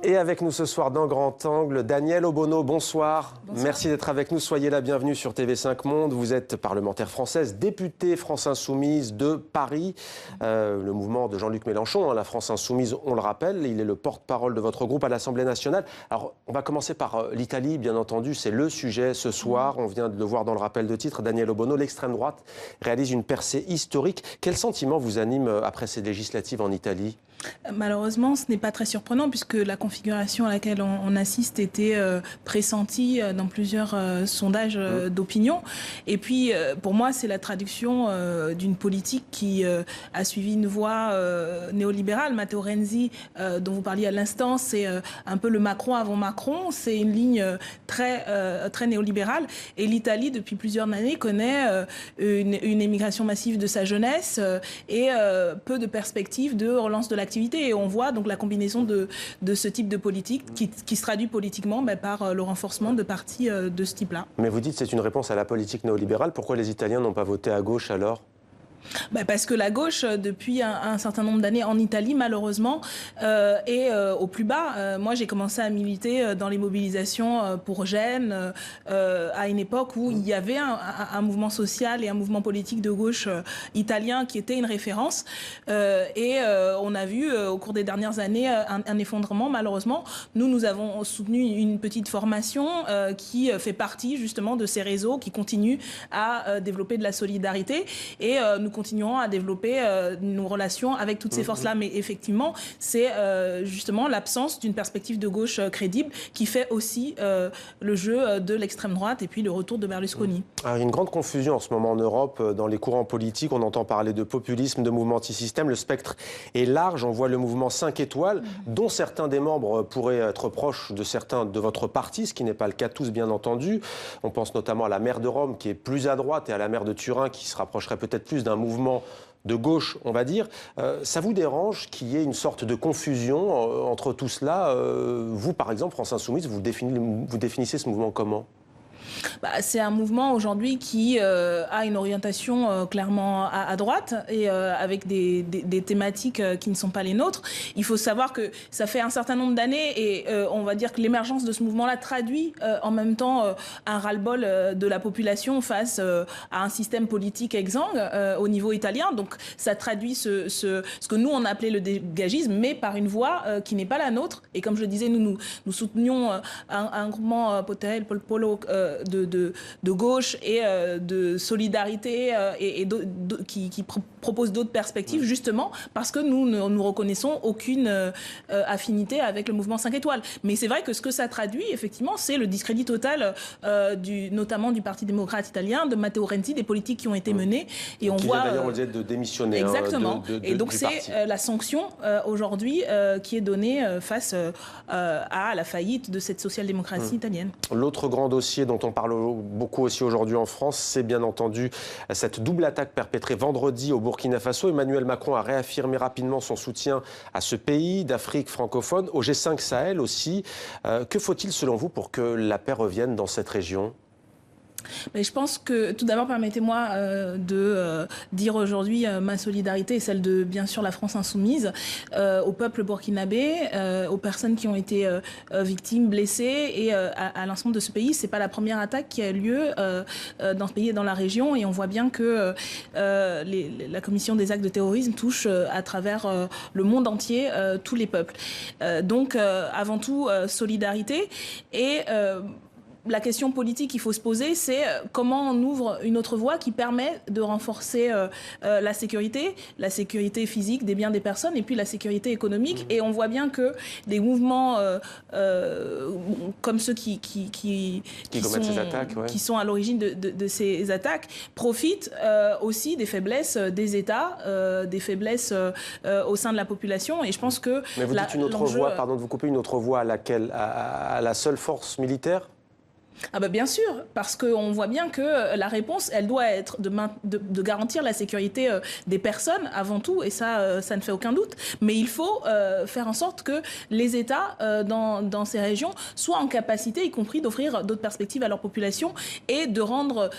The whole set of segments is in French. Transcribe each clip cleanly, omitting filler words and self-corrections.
Et avec nous ce soir dans Grand Angle, Daniel Obono, bonsoir. Bonsoir. Merci d'être avec nous, soyez la bienvenue sur TV5 Monde. Vous êtes parlementaire française, députée France Insoumise de Paris. Le mouvement de Jean-Luc Mélenchon, la France Insoumise, on le rappelle, il est le porte-parole de votre groupe à l'Assemblée nationale. Alors, on va commencer par l'Italie, bien entendu, c'est le sujet ce soir. On vient de le voir dans le rappel de titre, Daniel Obono, l'extrême droite réalise une percée historique. Quel sentiment vous anime après ces législatives en Italie ? Malheureusement, ce n'est pas très surprenant puisque la configuration à laquelle on assiste était pressentie dans plusieurs sondages d'opinion. Et puis, pour moi, c'est la traduction d'une politique qui a suivi une voie néolibérale. Matteo Renzi, dont vous parliez à l'instant, c'est un peu le Macron avant Macron. C'est une ligne très néolibérale. Et l'Italie, depuis plusieurs années, connaît une émigration massive de sa jeunesse et peu de perspectives de relance de l'activité. Et on voit donc la combinaison de ce type de politique qui se traduit politiquement par le renforcement de partis de ce type-là. Mais vous dites que c'est une réponse à la politique néolibérale. Pourquoi les Italiens n'ont pas voté à gauche alors ? Parce que la gauche, depuis un certain nombre d'années en Italie, malheureusement, est au plus bas. Moi, j'ai commencé à militer dans les mobilisations pour Gênes, à une époque où il y avait un mouvement social et un mouvement politique de gauche italien qui était une référence. On a vu au cours des dernières années un effondrement, malheureusement. Nous avons soutenu une petite formation qui fait partie justement de ces réseaux qui continuent à développer de la solidarité. Et nous continuerons à développer nos relations avec toutes ces forces-là. Mais effectivement, c'est justement l'absence d'une perspective de gauche crédible qui fait aussi le jeu de l'extrême droite et puis le retour de Berlusconi. Alors, il y a une grande confusion en ce moment en Europe dans les courants politiques. On entend parler de populisme, de mouvement anti-système. Le spectre est large. On voit le mouvement 5 étoiles, dont certains des membres pourraient être proches de certains de votre parti, ce qui n'est pas le cas de tous, bien entendu. On pense notamment à la maire de Rome, qui est plus à droite, et à la maire de Turin, qui se rapprocherait peut-être plus d'un mouvement de gauche, on va dire. Ça vous dérange qu'il y ait une sorte de confusion entre tout cela Vous, par exemple, France Insoumise, vous définissez ce mouvement comment ? C'est un mouvement aujourd'hui qui a une orientation clairement à droite et avec des thématiques qui ne sont pas les nôtres. Il faut savoir que ça fait un certain nombre d'années et on va dire que l'émergence de ce mouvement-là traduit en même temps un ras-le-bol de la population face à un système politique exsangue au niveau italien. Donc ça traduit ce que nous on appelait le dégagisme, mais par une voie qui n'est pas la nôtre. Et comme je le disais, nous soutenions un groupement Potere il Popolo de gauche et de solidarité qui propose d'autres perspectives, justement parce que nous ne reconnaissons aucune affinité avec le mouvement 5 étoiles. Mais c'est vrai que ce que ça traduit, effectivement, c'est le discrédit total notamment du Parti démocrate italien, de Matteo Renzi, des politiques qui ont été menées. Et on voit d'ailleurs, on disait de démissionner. Exactement. Et donc c'est la sanction aujourd'hui qui est donnée face à la faillite de cette social-démocratie italienne. L'autre grand dossier dont on parle beaucoup aussi aujourd'hui en France, c'est bien entendu cette double attaque perpétrée vendredi au Burkina Faso. Emmanuel Macron a réaffirmé rapidement son soutien à ce pays d'Afrique francophone, au G5 Sahel aussi. Que faut-il selon vous pour que la paix revienne dans cette région ? Mais je pense que, tout d'abord, permettez-moi de dire aujourd'hui ma solidarité et celle de, bien sûr, la France Insoumise, au peuple burkinabé, aux personnes qui ont été victimes, blessées et à l'ensemble de ce pays. C'est pas la première attaque qui a eu lieu dans ce pays et dans la région. Et on voit bien que la commission des actes de terrorisme touche à travers le monde entier tous les peuples. Donc, avant tout, solidarité et... La question politique qu'il faut se poser, c'est comment on ouvre une autre voie qui permet de renforcer la sécurité physique des biens des personnes et puis la sécurité économique. Et on voit bien que des mouvements comme ceux qui sont à l'origine de ces attaques profitent aussi des faiblesses des États, des faiblesses au sein de la population. Et je pense que... Mais vous dites une autre voie, pardon de vous couper, une autre voie à laquelle ? À la seule force militaire ? Ah bah bien sûr, parce qu'on voit bien que la réponse, elle doit être de garantir la sécurité des personnes avant tout, et ça ne fait aucun doute. Mais il faut faire en sorte que les États dans ces régions soient en capacité, y compris d'offrir d'autres perspectives à leur population et de rendre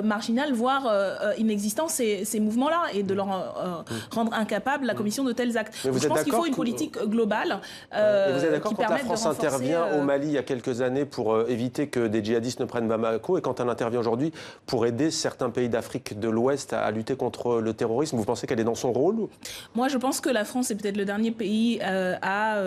marginal, voire inexistant ces mouvements-là, et de leur rendre incapable la commission de tels actes. Donc, je pense qu'il faut une politique globale et vous êtes d'accord qui quand la permette France de renforcer, intervient au Mali il y a quelques années pour éviter que des djihadistes ne prennent Bamako, et quand elle intervient aujourd'hui pour aider certains pays d'Afrique de l'Ouest à lutter contre le terrorisme, vous pensez qu'elle est dans son rôle? Moi, je pense que la France est peut-être le dernier pays à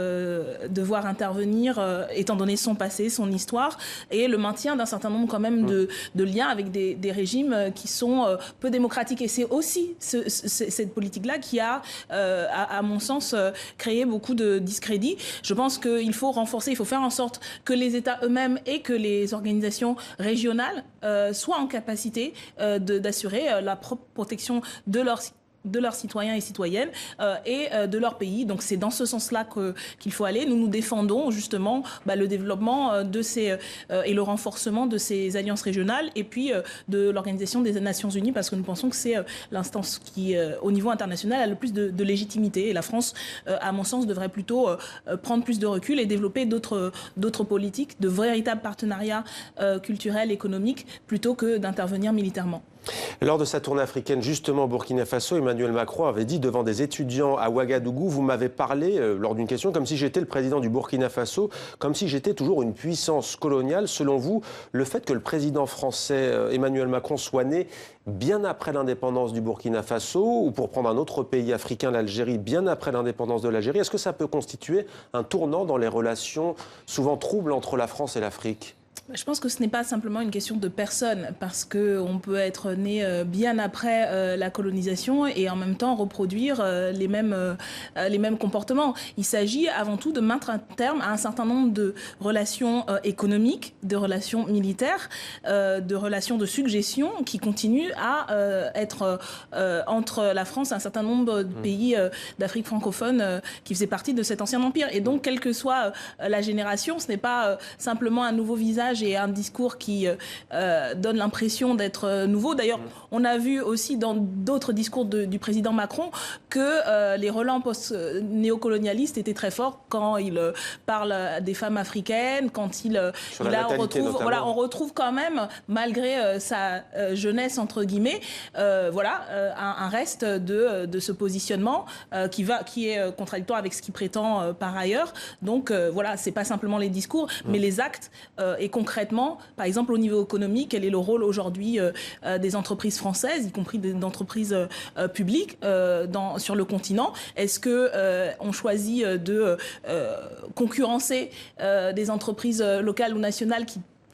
devoir intervenir, étant donné son passé, son histoire, et le maintien d'un certain nombre quand même de liens avec des régimes qui sont peu démocratiques. Et c'est aussi cette politique-là qui a, à mon sens, créé beaucoup de discrédit. Je pense qu'il faut renforcer, il faut faire en sorte que les États eux-mêmes et que les organisations régionales soient en capacité d'assurer la propre protection de leurs citoyens et citoyennes et de leur pays. Donc c'est dans ce sens-là qu'il faut aller. Nous défendons justement le développement de et le renforcement de ces alliances régionales, et puis de l'Organisation des Nations Unies, parce que nous pensons que c'est l'instance qui, au niveau international, a le plus de légitimité. Et la France, à mon sens, devrait plutôt prendre plus de recul et développer d'autres politiques, de véritables partenariats culturels, économiques, plutôt que d'intervenir militairement. Lors de sa tournée africaine, justement au Burkina Faso, Emmanuel Macron avait dit devant des étudiants à Ouagadougou: vous m'avez parlé, lors d'une question, comme si j'étais le président du Burkina Faso, comme si j'étais toujours une puissance coloniale. Selon vous, le fait que le président français Emmanuel Macron soit né bien après l'indépendance du Burkina Faso, ou pour prendre un autre pays africain, l'Algérie, bien après l'indépendance de l'Algérie, est-ce que ça peut constituer un tournant dans les relations souvent troubles entre la France et l'Afrique ? Je pense que ce n'est pas simplement une question de personne, parce qu'on peut être né bien après la colonisation et en même temps reproduire les mêmes comportements. Il s'agit avant tout de mettre un terme à un certain nombre de relations économiques, de relations militaires, de relations de suggestion qui continuent à être entre la France et un certain nombre de pays d'Afrique francophone qui faisaient partie de cet ancien empire. Et donc, quelle que soit la génération, ce n'est pas simplement un nouveau visage et un discours qui donne l'impression d'être nouveau. D'ailleurs, on a vu aussi dans d'autres discours du président Macron que les relents post-néocolonialistes étaient très forts quand il parle des femmes africaines, quand on retrouve quand même, malgré sa jeunesse entre guillemets, un reste de ce positionnement qui est contradictoire avec ce qu'il prétend par ailleurs. Donc c'est pas simplement les discours, mais les actes et concrètement, par exemple au niveau économique, quel est le rôle aujourd'hui des entreprises françaises, y compris d'entreprises publiques sur le continent? Est-ce qu'on choisit de concurrencer des entreprises locales ou nationales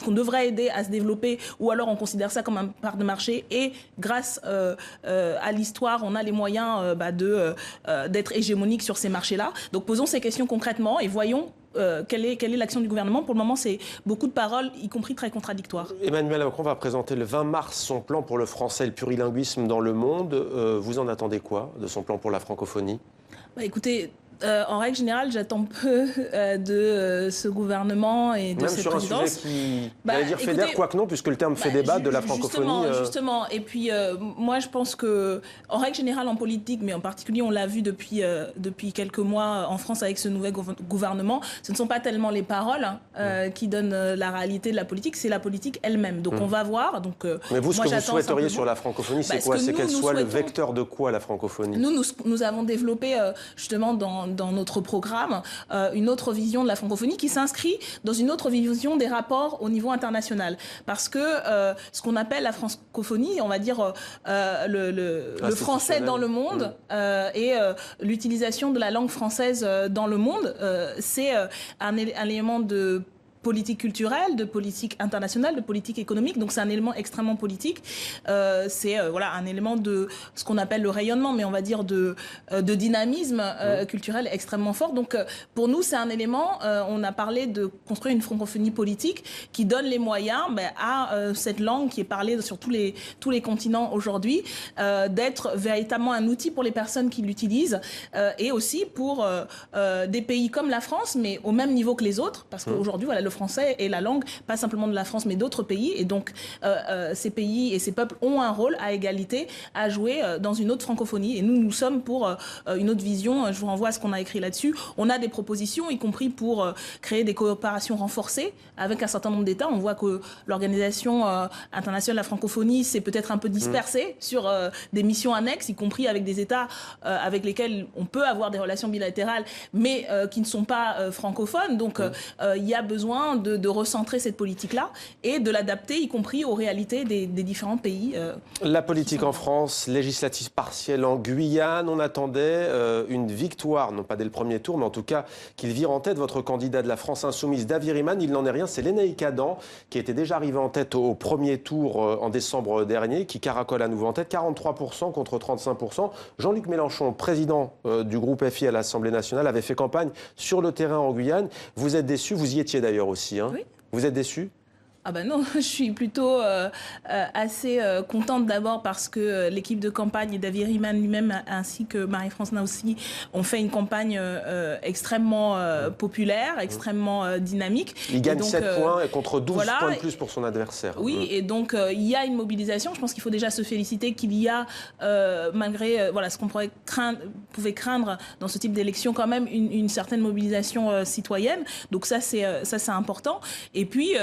qu'on devrait aider à se développer, ou alors on considère ça comme un part de marché et grâce à l'histoire, on a les moyens d'être hégémonique sur ces marchés-là? Donc posons ces questions concrètement et voyons quelle est l'action du gouvernement. Pour le moment, c'est beaucoup de paroles, y compris très contradictoires. Emmanuel Macron va présenter le 20 mars son plan pour le français et le plurilinguisme dans le monde. Vous en attendez quoi de son plan pour la francophonie? Écoutez, en règle générale, j'attends peu de ce gouvernement et de cette présidence. Même sur un sujet qui, fédère, quoique non, puisque le terme fait débat de la francophonie. Justement. Et puis, moi, je pense que, en règle générale, en politique, mais en particulier, on l'a vu depuis quelques mois en France avec ce nouvel gouvernement, ce ne sont pas tellement les paroles qui donnent la réalité de la politique, c'est la politique elle-même. Donc, on va voir. Donc, mais vous, ce que vous souhaiteriez sur la francophonie, c'est quoi? C'est qu'elle soit le vecteur de quoi, la francophonie? Nous avons développé, justement, dans notre programme, une autre vision de la francophonie qui s'inscrit dans une autre vision des rapports au niveau international. Parce que ce qu'on appelle la francophonie, on va dire le français dans le monde et l'utilisation de la langue française dans le monde, c'est un élément de politique culturelle, de politique internationale, de politique économique. Donc c'est un élément extrêmement politique. C'est un élément de ce qu'on appelle le rayonnement, mais on va dire de dynamisme culturel extrêmement fort. Donc pour nous, c'est un élément, on a parlé de construire une francophonie politique qui donne les moyens à cette langue qui est parlée sur tous les continents aujourd'hui, d'être véritablement un outil pour les personnes qui l'utilisent et aussi pour des pays comme la France, mais au même niveau que les autres, parce qu'aujourd'hui, le français est la langue, pas simplement de la France, mais d'autres pays. Et donc, ces pays et ces peuples ont un rôle à égalité à jouer dans une autre francophonie. Et nous sommes pour une autre vision. Je vous renvoie à ce qu'on a écrit là-dessus. On a des propositions, y compris pour créer des coopérations renforcées avec un certain nombre d'États. On voit que l'Organisation internationale de la francophonie s'est peut-être un peu dispersée sur des missions annexes, y compris avec des États avec lesquels on peut avoir des relations bilatérales, mais qui ne sont pas francophones. Donc, il y a besoin de recentrer cette politique-là et de l'adapter, y compris aux réalités des différents pays. La politique en France, législative partielle en Guyane, on attendait une victoire, non pas dès le premier tour, mais en tout cas qu'il vire en tête votre candidat de la France insoumise, Davy Rihman. Il n'en est rien, c'est Lénaïck Adam, qui était déjà arrivé en tête au premier tour en décembre dernier, qui caracole à nouveau en tête, 43% contre 35%. Jean-Luc Mélenchon, président du groupe FI à l'Assemblée nationale, avait fait campagne sur le terrain en Guyane. Vous êtes déçu, vous y étiez d'ailleurs aussi. Hein. Oui. Vous êtes déçu ? Ah ben non, je suis plutôt assez contente d'abord parce que l'équipe de campagne et Davy Rihman lui-même ainsi que Marie-France Naoussi ont fait une campagne extrêmement populaire, extrêmement dynamique. Il gagne 7 points et contre 12 points de plus pour son adversaire. Oui, et donc il y a une mobilisation. Je pense qu'il faut déjà se féliciter qu'il y a, malgré ce qu'on pouvait craindre dans ce type d'élection, quand même une certaine mobilisation citoyenne. Donc ça, c'est important. Et puis,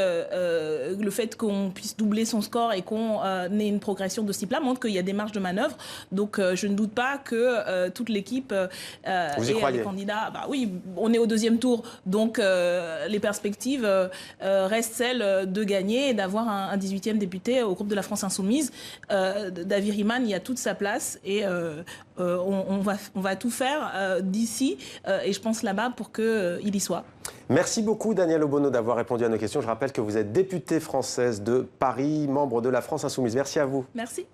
le fait qu'on puisse doubler son score et qu'on ait une progression de ce type-là montre qu'il y a des marges de manœuvre. Donc, je ne doute pas que toute l'équipe et les candidats... Bah, oui, on est au deuxième tour, donc les perspectives restent celles de gagner et d'avoir un 18e député au groupe de la France insoumise. Davy Rihman, il y a toute sa place et on va tout faire d'ici et je pense là-bas pour qu'il y soit. Merci beaucoup Danielle Obono d'avoir répondu à nos questions. Je rappelle que vous êtes députée française de Paris, membre de la France insoumise. Merci à vous. Merci.